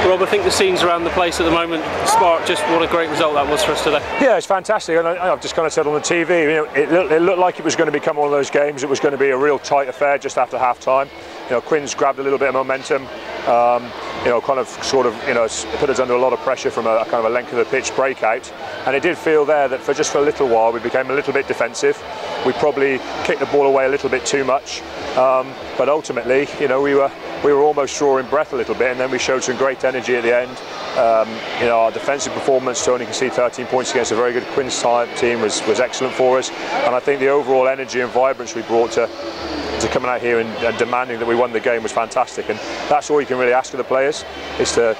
Rob, I think the scenes around the place at the moment spark just what a great result that was for us today. Yeah, it's fantastic, and I've just kind of said on the TV, you know, it looked like it was going to become one of those games. It was going to be a real tight affair just after half-time. You know, Quins grabbed a little bit of momentum. You know, kind of sort of, you know, put us under a lot of pressure from a kind of a length of the pitch breakout, and it did feel there that for just a little while we became a little bit defensive. We probably kicked the ball away a little bit too much, but ultimately, you know, we were almost drawing breath a little bit, and then we showed some great energy at the end. You know, our defensive performance, Tony can see 13 points against a very good Quins team was excellent for us, and I think the overall energy and vibrance we brought to coming out here and demanding that we won the game was fantastic, and that's all you can really ask of the players, is to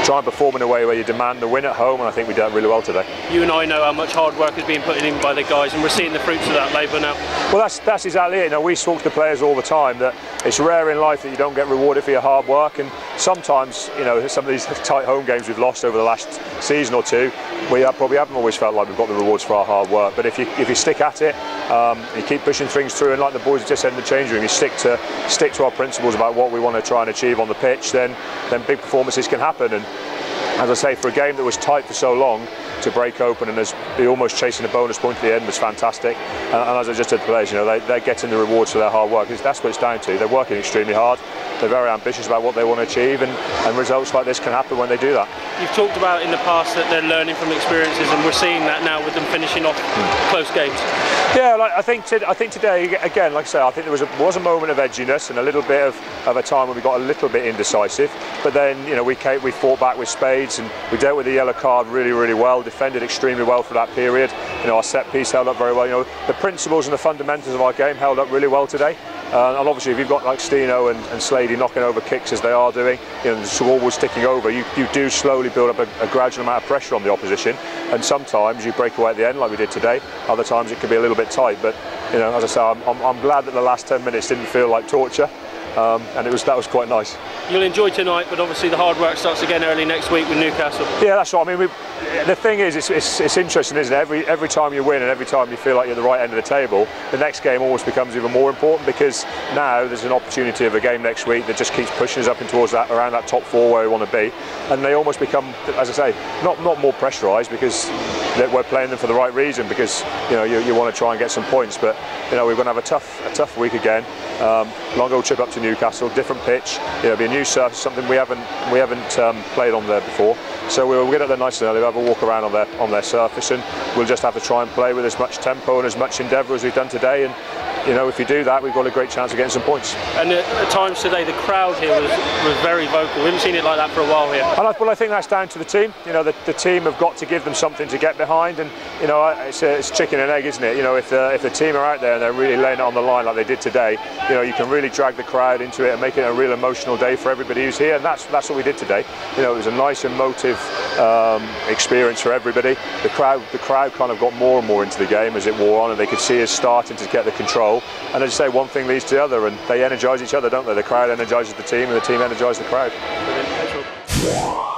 try and perform in a way where you demand the win at home, and I think we did that really well today. You and I know how much hard work is being put in by the guys, and we're seeing the fruits of that labour now. Well, that's exactly it. You know, we talk to the players all the time that it's rare in life that you don't get rewarded for your hard work, and sometimes, you know, some of these tight home games we've lost over the last season or two, we probably haven't always felt like we've got the rewards for our hard work. But if you stick at it, you keep pushing things through, and like the boys just said in the change room, you stick to our principles about what we want to try and achieve on the pitch, then big performances can happen. And as I say, for a game that was tight for so long, to break open and be almost chasing a bonus point at the end was fantastic. And as I just said to the players, you know, they're getting the rewards for their hard work. That's what it's down to. They're working extremely hard. They're very ambitious about what they want to achieve, and results like this can happen when they do that. You've talked about in the past that they're learning from experiences, and we're seeing that now with them finishing off close games. Yeah, like, I think today, again, like I say, I think there was a moment of edginess and a little bit of a time when we got a little bit indecisive. But then, you know, we fought back with spades, and we dealt with the yellow card really, really well. Defended extremely well for that period. You know, our set piece held up very well. You know, the principles and the fundamentals of our game held up really well today. And obviously, if you've got like Steno and Slady knocking over kicks as they are doing, you know, the scoreboard's ticking over, you do slowly build up a gradual amount of pressure on the opposition. And sometimes you break away at the end, like we did today. Other times it can be a little bit tight. But you know, as I say, I'm glad that the last 10 minutes didn't feel like torture. And that was quite nice. You'll enjoy tonight, but obviously the hard work starts again early next week with Newcastle. Yeah, that's right. I mean, the thing is, it's interesting, isn't it? Every time you win and every time you feel like you're at the right end of the table, the next game almost becomes even more important, because now there's an opportunity of a game next week that just keeps pushing us up and towards that, around that top four where we want to be, and they almost become, as I say, not more pressurised, because we're playing them for the right reason, because you know you want to try and get some points. But you know, we're going to have a tough week again. Long old trip up to Newcastle, different pitch. You know, it'll be a new surface, something we haven't played on there before. So we'll get up there nice and early, we'll have a walk around on their surface, and we'll just have to try and play with as much tempo and as much endeavour as we've done today. And you know, if you do that, we've got a great chance of getting some points. And at times today, the crowd here was very vocal. We haven't seen it like that for a while here. Well, I think that's down to the team. You know, the team have got to give them something to get behind, and you know, it's chicken and egg, isn't it? You know, if the team are out there and they're really laying it on the line like they did today, you know, you can really drag the crowd into it and make it a real emotional day for everybody who's here. And that's what we did today. You know, it was a nice, emotive experience for everybody. The crowd kind of got more and more into the game as it wore on, and they could see us starting to get the control. And as you say, one thing leads to the other, and they energise each other, don't they? The crowd energises the team, and the team energises the crowd. Brilliant.